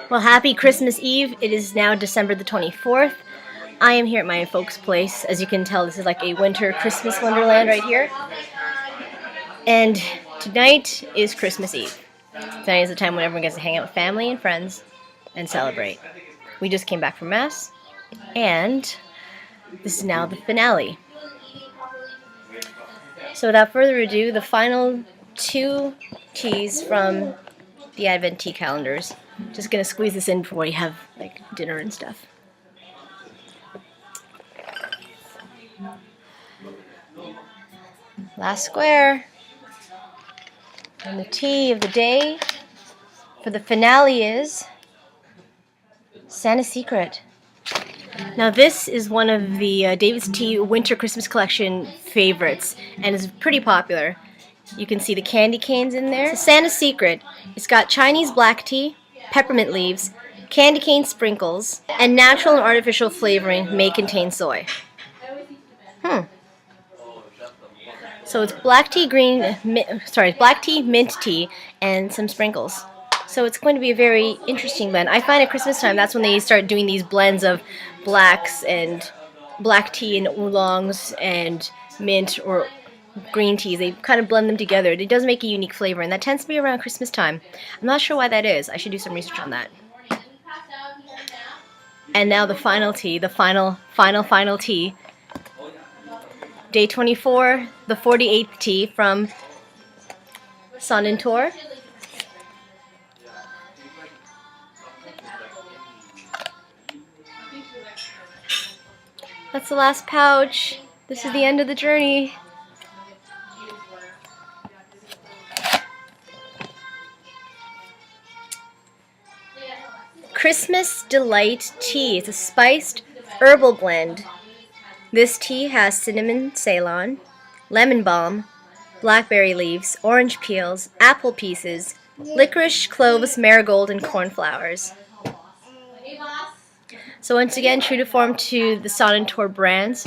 Well, happy Christmas Eve. It is now December the 24th. I am here at my folks' place. As you can tell, this is like a winter Christmas wonderland right here. And tonight is Christmas Eve. Tonight is the time when everyone gets to hang out with family and friends and celebrate. We just came back from Mass, and this is now the finale. So without further ado, the final two teas from the Advent tea calendars. Just gonna squeeze this in before we have like dinner and stuff. Last square. And the tea of the day for the finale is Santa's Secret. Now this is one of the David's Tea Winter Christmas Collection favorites, and is pretty popular. You can see the candy canes in there. So Santa's Secret. It's got Chinese black tea, peppermint leaves, candy cane sprinkles, and natural and artificial flavoring may contain soy. So it's black tea, black tea, mint tea, and some sprinkles. So it's going to be a very interesting blend. I find at Christmas time that's when they start doing these blends of blacks and black tea and oolongs and mint or green teas. They kind of blend them together. It does make a unique flavor, and that tends to be around Christmas time. I'm not sure why that is. I should do some research on that. And now the final tea, the final tea. Day 24, the 48th tea from Sonnentor. That's the last pouch. This is the end of the journey. Christmas Delight Tea. It's a spiced herbal blend. This tea has cinnamon Ceylon, lemon balm, blackberry leaves, orange peels, apple pieces, licorice, cloves, marigold, and cornflowers. So once again, true to form to the Sonnentor brands,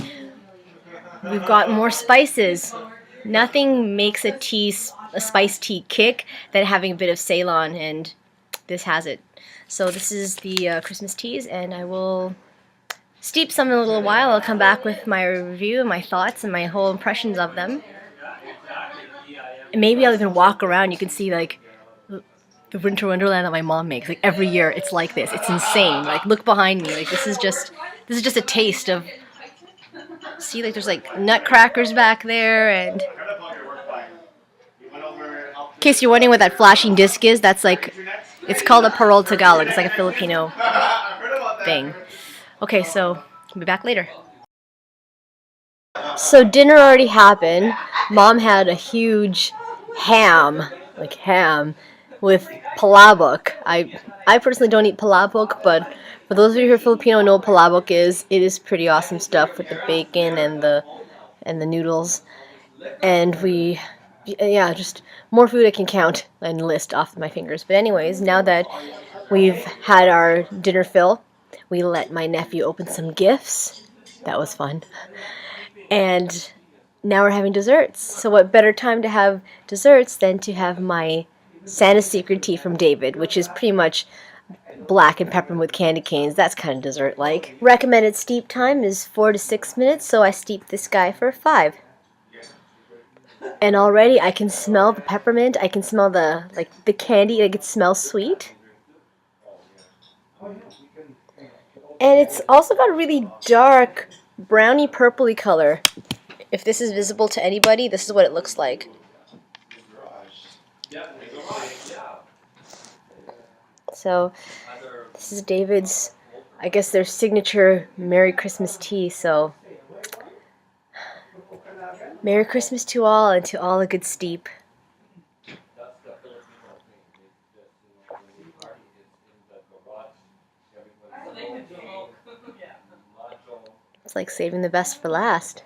we've got more spices. Nothing makes a spiced tea kick than having a bit of Ceylon, and this has it. So this is the Christmas teas, and I will steep some in a little while. I'll come back with my review and my thoughts and my whole impressions of them. And maybe I'll even walk around. You can see like the winter wonderland that my mom makes. Like every year it's like this. It's insane. Like look behind me. Like this is just a taste of. See, like there's like nutcrackers back there, and in case you're wondering what that flashing disc is, that's like, it's called a parol Tagalog. It's like a Filipino thing. Okay, so I'll be back later. So dinner already happened. Mom had a huge ham with palabok. I personally don't eat palabok, but for those of you who are Filipino know what palabok is, it is pretty awesome stuff with the bacon and the noodles. And just more food I can count and list off my fingers. But anyways, now that we've had our dinner fill, we let my nephew open some gifts. That was fun. And now we're having desserts. So what better time to have desserts than to have my Santa's Secret tea from David, which is pretty much black and peppermint with candy canes. That's kind of dessert-like. Recommended steep time is 4 to 6 minutes, so I steeped this guy for 5. And already I can smell the peppermint. I can smell the candy. Like it smells sweet. And it's also got a really dark browny purpley color. If this is visible to anybody, this is what it looks like. So this is David's, I guess, their signature Merry Christmas tea. So Merry Christmas to all, and to all a good steep. It's like saving the best for last.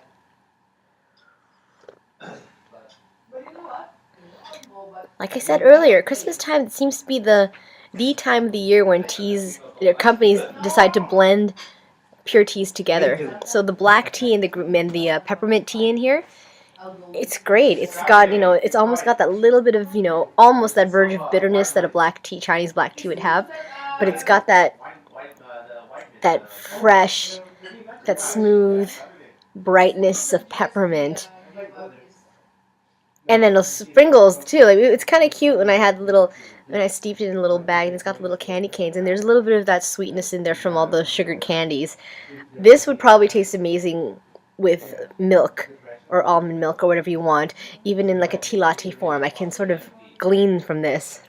Like I said earlier, Christmas time seems to be the time of the year when companies decide to blend pure teas together. So the black tea and the peppermint tea in here, it's great. It's got, it's almost got that little bit of, almost that verge of bitterness that a Chinese black tea would have. but it's got that fresh, that smooth brightness of peppermint. And then those sprinkles too. Like, it's kind of cute when I steeped it in a little bag, and it's got the little candy canes, and there's a little bit of that sweetness in there from all the sugared candies. This would probably taste amazing with milk or almond milk or whatever you want, even in like a tea latte form. I can sort of glean from this.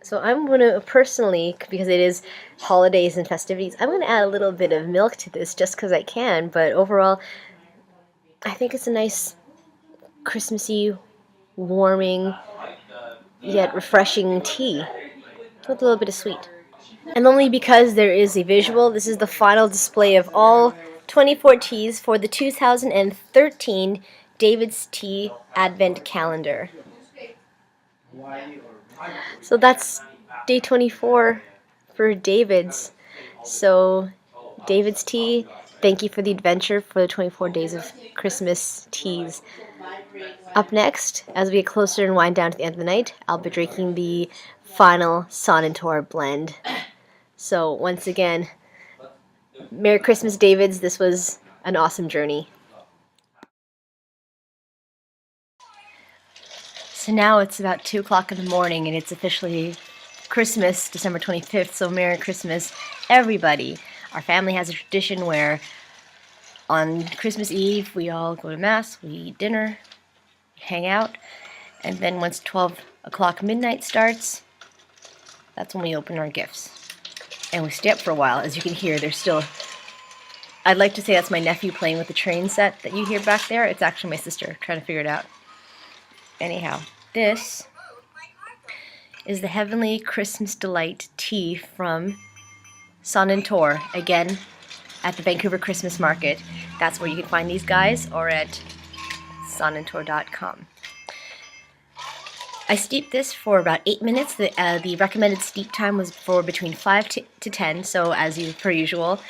So I'm going to personally, because it is holidays and festivities, I'm going to add a little bit of milk to this just because I can, but overall, I think it's a nice Christmassy, warming, yet refreshing tea with a little bit of sweet. And only because there is a visual, this is the final display of all 24 teas for the 2013 David's Tea Advent Calendar. So that's day 24 for David's. So David's Tea, thank you for the adventure for the 24 days of Christmas teas. Up next, as we get closer and wind down to the end of the night, I'll be drinking the final Sonnentor blend. So once again, Merry Christmas, Davids. This was an awesome journey. So now it's about 2 o'clock in the morning, and it's officially Christmas, December 25th, so Merry Christmas, everybody. Our family has a tradition where on Christmas Eve, we all go to Mass, we eat dinner, hang out, and then once 12 o'clock midnight starts, that's when we open our gifts. And we stay up for a while. As you can hear, there's still... I'd like to say that's my nephew playing with the train set that you hear back there. It's actually my sister trying to figure it out. Anyhow, this is the Heavenly Christmas Delight tea from Sonnentor, again, at the Vancouver Christmas Market. That's where you can find these guys, or at sonnentor.com. I steeped this for about 8 minutes. The recommended steep time was for between 5 to 10, so as per usual,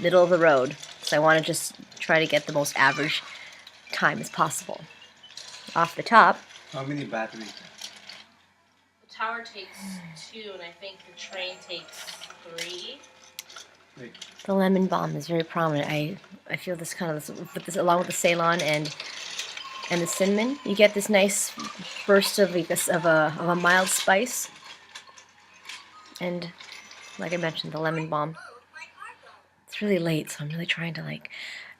middle of the road. So I want to just try to get the most average time as possible. Off the top. How many batteries? The tower takes 2, and I think the train takes 3. The lemon balm is very prominent. I feel this kind of with this along with the Ceylon and the cinnamon. You get this nice burst of a mild spice, and like I mentioned, the lemon balm. It's really late, so I'm really trying to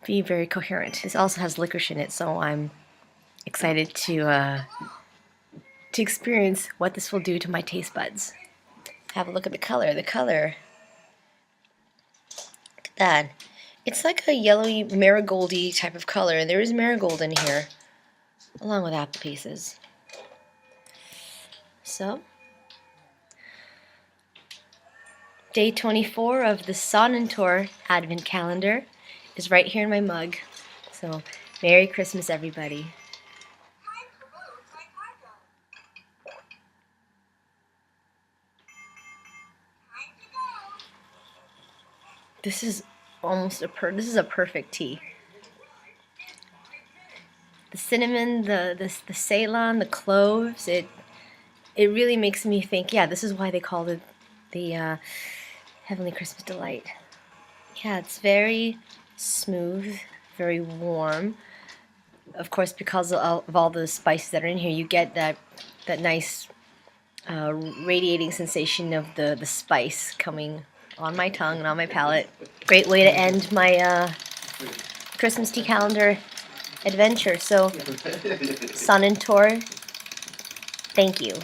be very coherent. This also has licorice in it, so I'm excited to experience what this will do to my taste buds. Have a look at the color. The color, look at that. It's like a yellowy marigoldy type of color, and there is marigold in here, along with apple pieces. So, day 24 of the Sonnentor Advent Calendar is right here in my mug. So, Merry Christmas, everybody. This is almost this is a perfect tea. The cinnamon, the Ceylon, the cloves, it really makes me think, yeah, this is why they called it the Heavenly Christmas Delight. Yeah, it's very smooth, very warm. Of course, because of all the spices that are in here, you get that nice radiating sensation of the spice coming on my tongue and on my palate. Great way to end my Christmas tea calendar adventure. So, Sonnentor, thank you.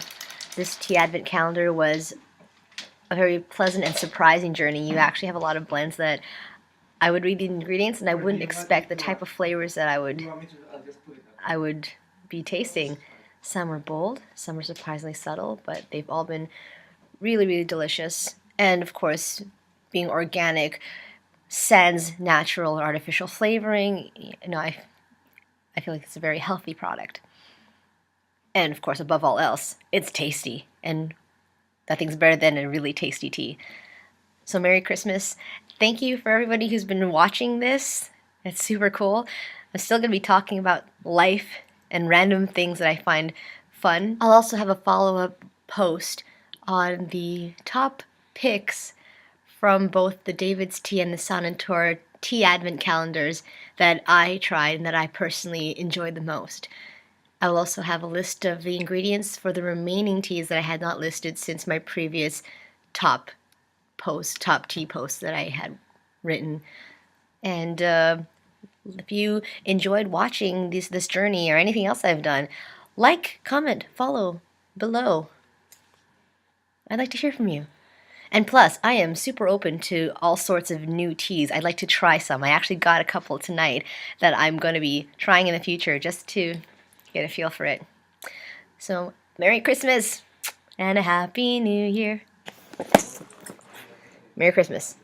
This tea advent calendar was a very pleasant and surprising journey. You actually have a lot of blends that I would read the ingredients and I wouldn't expect the type of flavors that I would be tasting. Some are bold, some are surprisingly subtle, but they've all been really, really delicious. And of course, being organic, sans natural or artificial flavoring, I feel like it's a very healthy product. And of course, above all else, it's tasty, and nothing's better than a really tasty tea. So Merry Christmas. Thank you for everybody who's been watching this. It's super cool. I'm still going to be talking about life and random things that I find fun. I'll also have a follow-up post on the top picks from both the David's Tea and the Sonnentor tea advent calendars that I tried and that I personally enjoyed the most. I will also have a list of the ingredients for the remaining teas that I had not listed since my previous top tea post that I had written. And if you enjoyed watching this journey or anything else I've done, like, comment, follow below. I'd like to hear from you. And plus, I am super open to all sorts of new teas. I'd like to try some. I actually got a couple tonight that I'm going to be trying in the future just to get a feel for it. So, Merry Christmas and a Happy New Year. Merry Christmas.